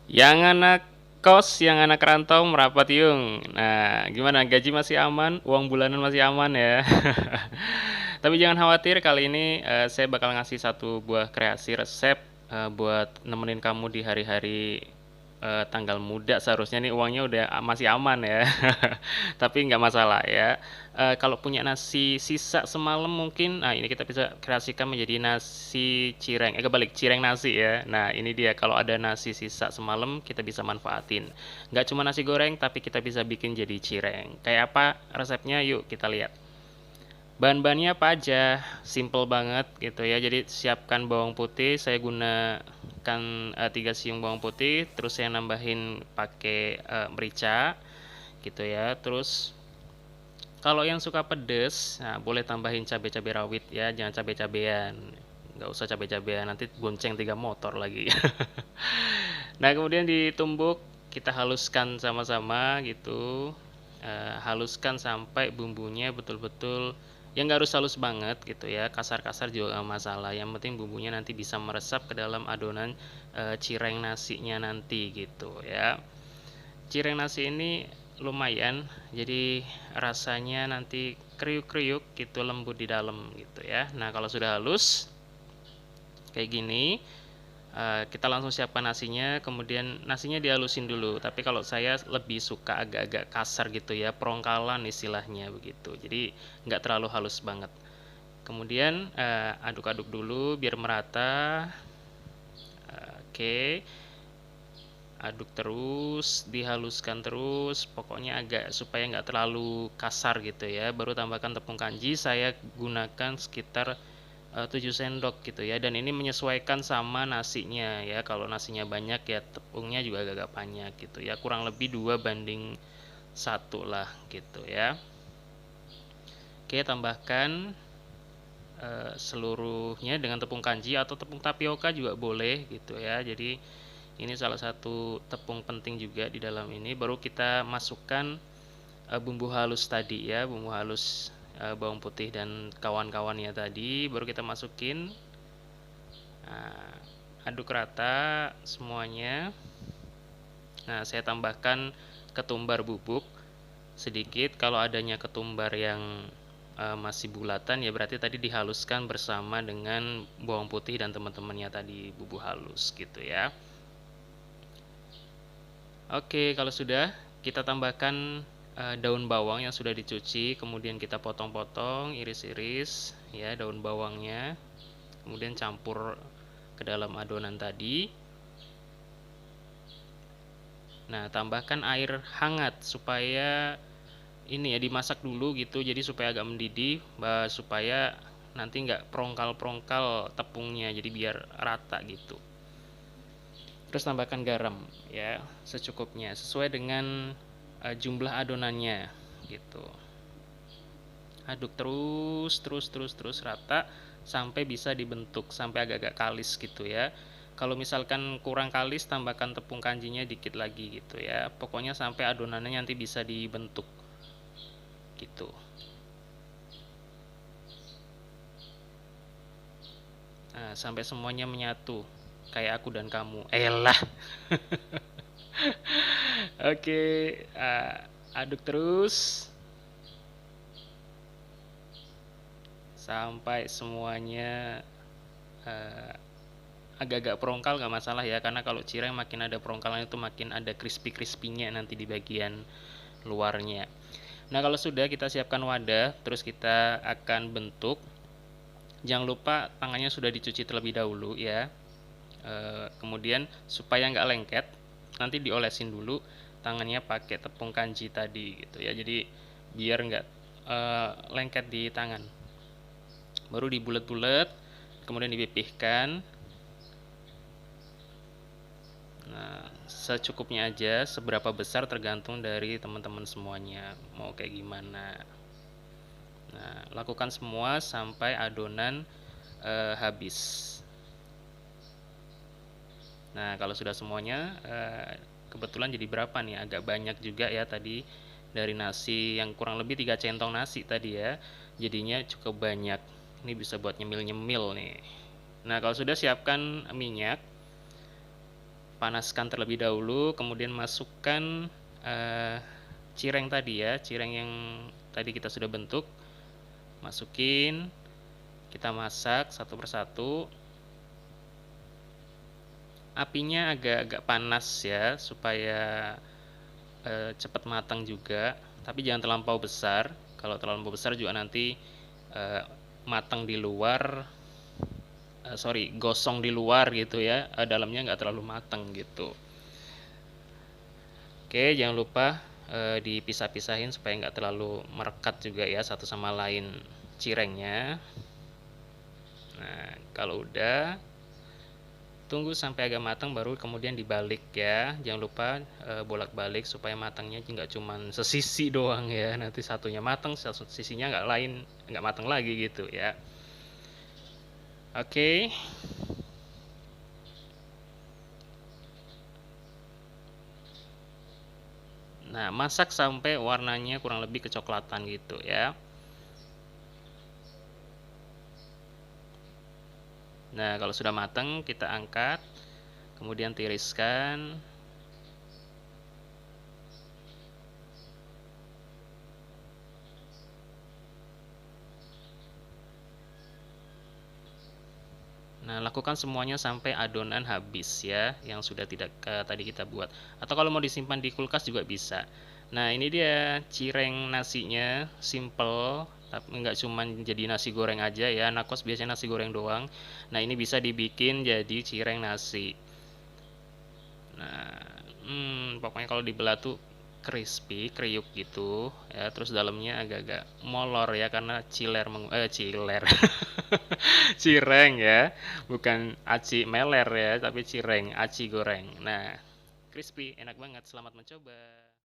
Yang anak kos, yang anak rantau merapat yung. Nah, gimana? Gaji masih aman? Uang bulanan masih aman ya? Tapi jangan khawatir, kali ini saya bakal ngasih satu buah kreasi resep buat nemenin kamu di hari-hari tanggal muda. Seharusnya nih uangnya udah masih aman ya. Tapi nggak masalah ya. Kalau punya nasi sisa semalam mungkin, nah ini kita bisa kreasikan menjadi nasi cireng. Kebalik, cireng nasi ya. Nah ini dia, kalau ada nasi sisa semalam kita bisa manfaatin. Nggak cuma nasi goreng, tapi kita bisa bikin jadi cireng. Kayak apa resepnya? Yuk kita lihat. Bahan-bahannya apa aja? Simple banget gitu ya. Jadi siapkan bawang putih, saya gunakan 3 siung bawang putih, terus saya nambahin pakai merica gitu ya. Terus kalau yang suka pedes, nah boleh tambahin cabai-cabai rawit ya, jangan cabai-cabean. Nggak usah cabai-cabean, nanti bonceng 3 motor lagi. Nah, kemudian ditumbuk, kita haluskan sama-sama gitu. Haluskan sampai bumbunya betul-betul, yang nggak harus halus banget gitu ya, kasar-kasar juga nggak masalah. Yang penting bumbunya nanti bisa meresap ke dalam adonan cireng nasinya nanti gitu ya. Cireng nasi ini lumayan, jadi rasanya nanti kriuk-kriuk gitu, lembut di dalam gitu ya. Nah kalau sudah halus kayak gini, kita langsung siapkan nasinya. Kemudian nasinya dihalusin dulu, tapi kalau saya lebih suka agak-agak kasar gitu ya, prongkalan istilahnya begitu, jadi nggak terlalu halus banget. Kemudian aduk-aduk dulu biar merata. Oke, aduk terus, dihaluskan terus, pokoknya agak supaya nggak terlalu kasar gitu ya. Baru tambahkan tepung kanji, saya gunakan sekitar 7 sendok gitu ya, dan ini menyesuaikan sama nasinya ya. Kalau nasinya banyak ya tepungnya juga agak banyak gitu ya, kurang lebih 2:1 lah gitu ya. Oke, tambahkan seluruhnya dengan tepung kanji atau tepung tapioka juga boleh gitu ya. Jadi ini salah satu tepung penting juga di dalam ini. Baru kita masukkan bumbu halus tadi ya, bumbu halus bawang putih dan kawan-kawannya tadi, baru kita masukin. Nah, aduk rata semuanya. Nah, saya tambahkan ketumbar bubuk sedikit. Kalau adanya ketumbar yang masih bulatan ya berarti tadi dihaluskan bersama dengan bawang putih dan teman-temannya tadi, bubuk halus gitu ya. Oke, kalau sudah, kita tambahkan daun bawang yang sudah dicuci, kemudian kita potong-potong, iris-iris ya daun bawangnya. Kemudian campur ke dalam adonan tadi. Nah, tambahkan air hangat supaya ini ya dimasak dulu gitu, jadi supaya agak mendidih, supaya nanti nggak prongkal-prongkal tepungnya, jadi biar rata gitu. Terus tambahkan garam ya secukupnya, sesuai dengan jumlah adonannya gitu. Aduk terus rata sampai bisa dibentuk, sampai agak-agak kalis gitu ya. Kalau misalkan kurang kalis, tambahkan tepung kanjinya dikit lagi gitu ya. Pokoknya sampai adonannya nanti bisa dibentuk gitu. Nah, sampai semuanya menyatu kayak aku dan kamu. Elah. Oke, aduk terus sampai semuanya uh, agak-agak prongkal, nggak masalah ya, karena kalau cireng makin ada prongkalan itu makin ada crispy-crispy-nya nanti di bagian luarnya. Nah kalau sudah, kita siapkan wadah, terus kita akan bentuk. Jangan lupa tangannya sudah dicuci terlebih dahulu ya. Kemudian supaya nggak lengket, nanti diolesin dulu tangannya pakai tepung kanji tadi gitu ya, jadi biar nggak lengket di tangan. Baru dibulet-bulet, kemudian dipipihkan. Nah, secukupnya aja, seberapa besar tergantung dari teman-teman semuanya mau kayak gimana. Nah, lakukan semua sampai adonan habis. Nah, kalau sudah semuanya, kebetulan jadi berapa nih? Agak banyak juga ya tadi, dari nasi yang kurang lebih 3 centong nasi tadi ya. Jadinya cukup banyak. Ini bisa buat nyemil-nyemil nih. Nah, kalau sudah, siapkan minyak. panaskan terlebih dahulu, kemudian masukkan cireng tadi ya, cireng yang tadi kita sudah bentuk, masukin, kita masak satu persatu. Apinya agak-agak panas ya, supaya cepat matang juga, tapi jangan terlampau besar. Kalau terlampau besar juga nanti matang di luar, gosong di luar gitu ya, dalamnya nggak terlalu matang gitu. Oke, jangan lupa dipisah-pisahin supaya nggak terlalu merekat juga ya satu sama lain cirengnya. Nah, kalau udah, tunggu sampai agak matang baru kemudian dibalik ya. Jangan lupa bolak-balik supaya matangnya nggak cuman sesisi doang ya. Nanti satunya matang, sisinya nggak matang lagi gitu ya. Oke. Nah, masak sampai warnanya kurang lebih kecoklatan gitu ya. Nah, kalau sudah matang kita angkat, kemudian tiriskan. Nah, lakukan semuanya sampai adonan habis ya, yang sudah tadi kita buat. Atau kalau mau disimpan di kulkas juga bisa. Nah, ini dia cireng nasinya, simple, tapi nggak cuma jadi nasi goreng aja ya. Anak kos biasanya nasi goreng doang. Nah, ini bisa dibikin jadi cireng nasi. Nah, pokoknya kalau dibelah tuh crispy, kriuk gitu ya. Terus dalamnya agak-agak molor ya karena ciler. Cireng ya. Bukan aci meler ya, tapi cireng, aci goreng. Nah, crispy, enak banget. Selamat mencoba.